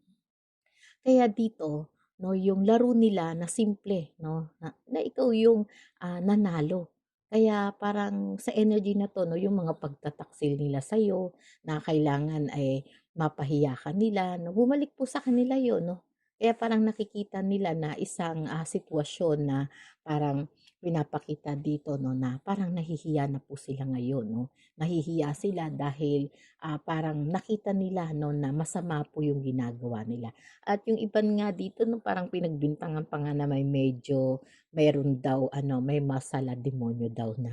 Kaya dito, no, yung laro nila na simple, no, na ikaw yung nanalo. Kaya parang sa energy na to, no, yung mga pagtataksil nila sa'yo na kailangan ay mapahiya ka nila, no, bumalik po sa kanila yon, no. Kaya parang nakikita nila na isang sitwasyon na parang pinapakita dito, no, na parang nahihiya na po sila ngayon, no. Nahihiya sila dahil parang nakita nila, no, na masama po yung ginagawa nila. At yung iban nga dito, no, parang pinagbintangan pa nga na may medyo mayroon daw ano, may masala demonyo daw na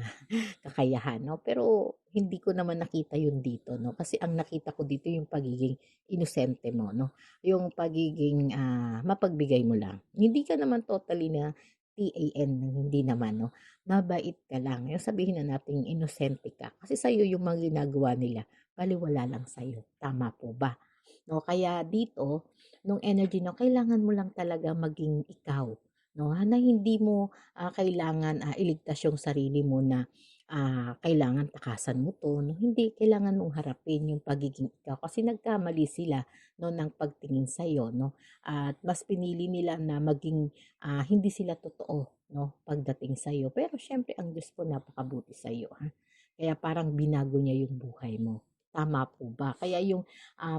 kakayahan, no? Pero hindi ko naman nakita yun dito, no? Kasi ang nakita ko dito yung pagiging inosente mo, no? Yung pagiging mapagbigay mo lang. Hindi ka naman totally na TAN, hindi naman, no? Mabait ka lang. Yung sabihin na natin inosente ka. Kasi sa'yo yung mga ginagawa nila, baliwala lang sa'yo. Tama po ba? No, kaya dito, nung energy na kailangan mo lang talaga maging ikaw, no, na hindi mo kailangan iligtas yung sarili mo na kailangan takasan mo to, no, hindi kailangan mong harapin yung pagiging ikaw kasi nagkamali sila, no, ng pagtingin sa iyo, no, at mas pinili nila na maging hindi sila totoo, no, pagdating sa iyo, pero syempre ang Diyos po napakabuti sa iyo, ha, kaya parang binago niya yung buhay mo. Tama po ba? Kaya yung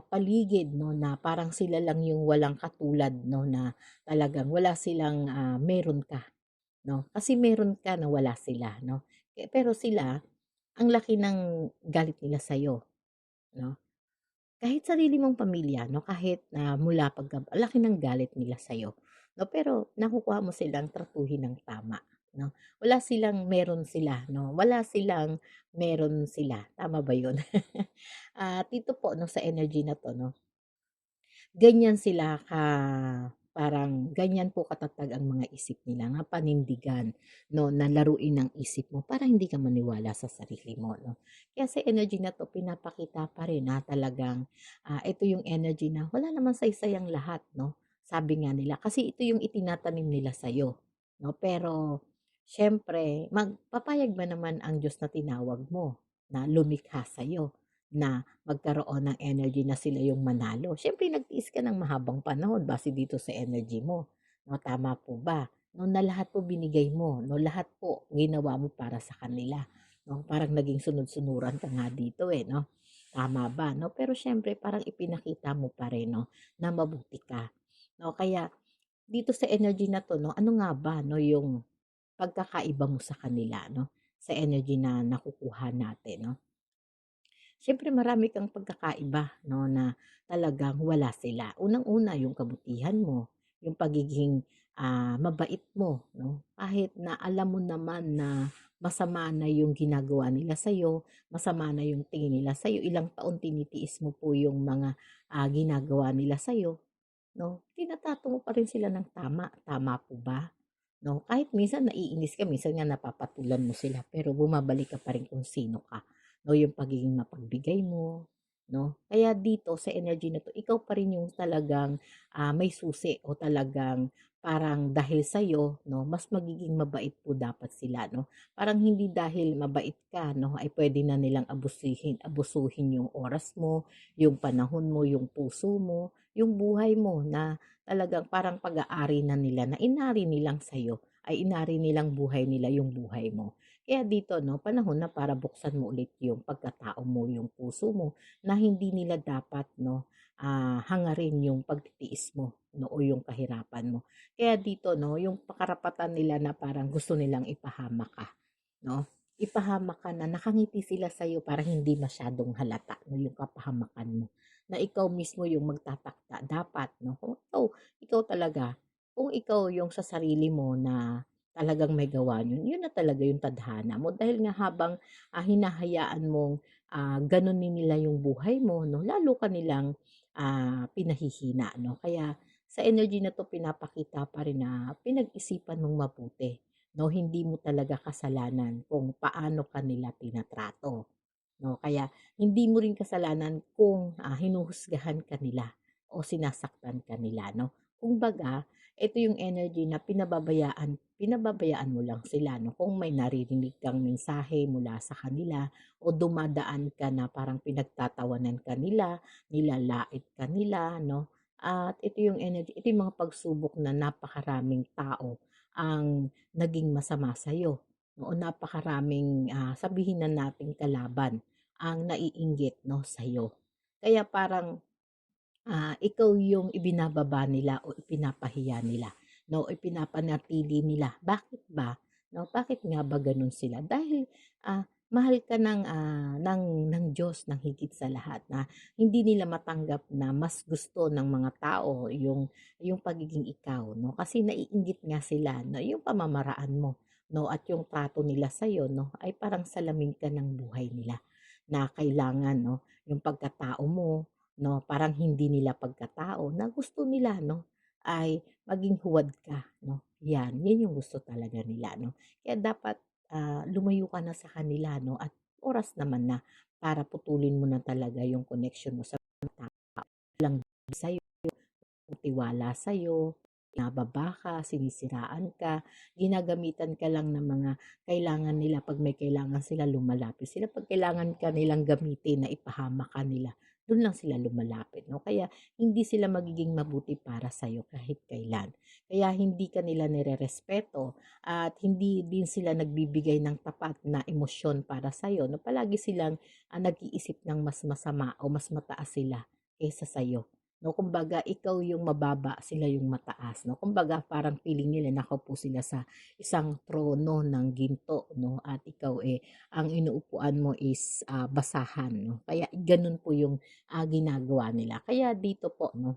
paligid, no, na parang sila lang yung walang katulad, no, na talagang wala silang meron ka, no? Kasi meron ka na wala sila, no? Pero sila, ang laki ng galit nila sa no? Kahit sarili mong pamilya, no, kahit na mula ang laki ng galit nila sa no? Pero nakukuha mo silang tratuhin ng tama, no? Wala silang meron sila, no? Wala silang meron sila. Tama ba 'yun? Dito po, no, sa energy na 'to, no, ganyan sila parang ganyan po katatag ang mga isip nila nga panindigan, no, na laruin ang isip mo para hindi ka maniwala sa sarili mo, no. Kaya sa energy na 'to pinapakita pa rin na talagang ito yung energy na wala naman saysay ang lahat, no. Sabi nga nila kasi ito yung itinatanim nila sa'yo, no. Pero siyempre papayag ba naman ang Diyos na tinawag mo, na lumikha sa'yo, na magkaroon ng energy na sila yung manalo? Siyempre nagtiis ka ng mahabang panahon base dito sa energy mo, 'no, tama po ba? 'No, na lahat po binigay mo, 'no, lahat po ginawa mo para sa kanila, 'no? Parang naging sunod-sunuran ka nga dito, eh, 'no? Tama ba, 'no? Pero siyempre parang ipinakita mo pa rin, 'no, na mabuti ka, 'no? Kaya dito sa energy na 'to, 'no, ano nga ba, 'no, yung pagkakaiba mo sa kanila, 'no, sa energy na nakukuha natin, 'no? Siyempre marami kang pagkakaiba, 'no, na talagang wala sila. Unang-una yung kabutihan mo, yung pagiging, mabait mo, 'no? Kahit na alam mo naman na masama na yung ginagawa nila sa'yo, masama na yung tingin nila sa'yo, ilang taon tinitiis mo po yung mga, ginagawa nila sa'yo, 'no? Tinatato mo pa rin sila ng tama, tama po ba? 'No, kahit minsan naiinis ka, minsan nga napapatulan mo sila, pero bumabalik ka pa rin kung sino ka, 'no, yung pagiging mapagbigay mo, 'no? Kaya dito sa energy na 'to, ikaw pa rin yung talagang, may susi o talagang parang dahil sa'yo, 'no, mas magiging mabait po dapat sila, 'no? Parang hindi dahil mabait ka, 'no, ay puwede na nilang abusuhin yung oras mo, yung panahon mo, yung puso mo, yung buhay mo na talagang parang pag-aari na nila na inari nilang sa'yo, ay inari nilang buhay nila yung buhay mo. Kaya dito 'no, panahon na para buksan mo ulit yung pagkatao mo, yung puso mo na hindi nila dapat 'no, hangarin yung pagtitiis mo 'no, o yung kahirapan mo. Kaya dito 'no, yung pakarapatan nila na parang gusto nilang ipahamak ka 'no, ipahamak ka na nakangiti sila sa'yo para hindi masyadong halata 'no, yung kapahamakan mo. Na ikaw mismo yung magtatakda dapat 'no, kung ikaw talaga, kung ikaw yung sa sarili mo na talagang may gawa yun, yun na talaga yung tadhana mo. Dahil nga habang, hinahayaan mong, ganunin nila yung buhay mo 'no, lalo ka nilang, pinahihina 'no. Kaya sa energy na 'to pinapakita pa rin na pinag-isipan mong mabuti 'no, hindi mo talaga kasalanan kung paano ka nila tinatrato 'no. Kaya hindi mo rin kasalanan kung, hinuhusgahan ka nila o sinasaktan ka nila 'no. Kumbaga, ito yung energy na pinababayaan pinababayaan mo lang sila 'no. Kung may naririnig kang mensahe mula sa kanila o dumadaan ka na parang pinagtatawanan ka nila, nilalait ka nila 'no. At ito yung energy, ito yung mga pagsubok na napakaraming tao ang naging masama sa'yo, oo, napakaraming, sabihin na nating kalaban ang naiinggit 'no, sa'yo. Kaya parang, ikaw yung ibinababa nila o ipinapahiya nila 'no, ipinapanatili nila. Bakit ba 'no, bakit nga ba gano'n sila? Dahil, mahal ka ng Diyos ng higit sa lahat na hindi nila matanggap na mas gusto ng mga tao yung pagiging ikaw 'no, kasi naiinggit nga sila na yung pamamaraan mo 'no, at yung trato nila sa'yo 'no, ay parang salamin ka ng buhay nila na kailangan 'no, yung pagkatao mo 'no, parang hindi nila pagkatao na gusto nila 'no, ay maging huwad ka 'no, 'yan yung gusto talaga nila 'no. Kaya dapat, lumayo ka na sa kanila 'no, at oras naman na para putulin mo na talaga yung connection mo sa tao, walang sa'yo, tiwala sa'yo, nababa ka, sinisiraan ka, ginagamitan ka lang ng mga kailangan nila. 'Pag may kailangan sila, lumalapit sila. 'Pag kailangan ka nilang gamitin na ipahamak ka nila, dun lang sila lumalapit 'no. Kaya hindi sila magiging mabuti para sa'yo kahit kailan. Kaya hindi ka nila nirerespeto at hindi din sila nagbibigay ng tapat na emosyon para sa'yo 'no. Palagi silang, nag-iisip ng mas masama o mas mataas sila kaysa sa'yo. 'No, kumbaga ikaw yung mababa, sila yung mataas 'no. Kumbaga parang feeling nila nakaupo sila sa isang trono ng ginto 'no, at ikaw, ang inuupuan mo is, basahan 'no. Kaya gano'n po yung, ginagawa nila. Kaya dito po 'no,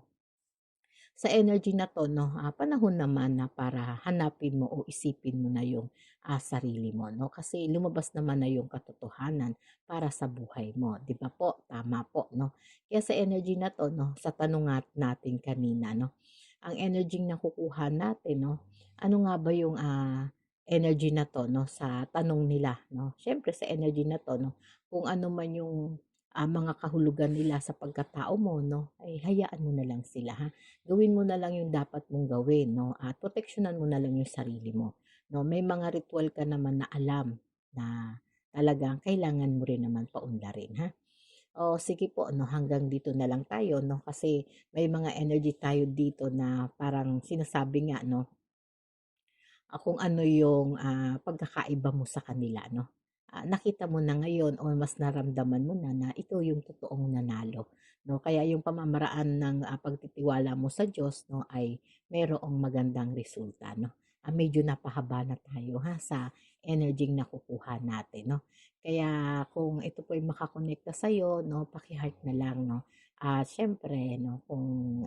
sa energy na 'to 'no, panahon naman na para hanapin mo o isipin mo na yung, sarili mo 'no, kasi lumabas naman na yung katotohanan para sa buhay mo, 'di ba po? Tama po 'no? Kaya sa energy na 'to 'no, sa tanong natin kanina 'no, ang energy na nakukuha natin 'no, ano nga ba yung, energy na 'to 'no, sa tanong nila 'no? Siyempre sa energy na 'to 'no, kung ano man yung, mga kahulugan nila sa pagkatao mo, no, ay hayaan mo na lang sila, ha. Gawin mo na lang yung dapat mong gawin, no, at proteksyonan mo na lang yung sarili mo, no. May mga ritual ka naman na alam na talagang kailangan mo rin naman paunlarin, ha. O sige po, no, hanggang dito na lang tayo, no, kasi may mga energy tayo dito na parang sinasabi nga, no, kung ano yung pagkakaiba mo sa kanila, no. Nakita mo na ngayon o mas naramdaman mo na ito yung totoong nanalo, no. Kaya yung pamamaraan ng pagtitiwala mo sa Diyos, no, ay mayroong magandang resulta, no. Medyo napahaba na tayo, ha, sa energy na nakukuha natin, no. Kaya kung ito po ay makakonekta sa iyo, no, paki-heart na lang, no. Syempre, no, kung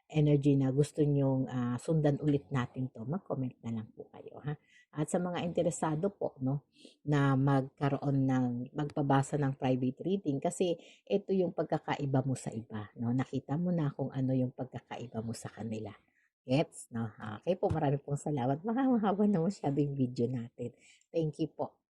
energy na gusto nyong sundan ulit natin 'to, mag-comment na lang po kayo, ha. At sa mga interesado po, 'no, na magkaroon ng magpabasa ng private reading kasi ito yung pagkakaiba mo sa iba, 'no. Nakita mo na kung ano yung pagkakaiba mo sa kanila. Gets, 'no? Okey po, marami pong salamat. Baka mahaba na masyado yung video natin. Thank you po.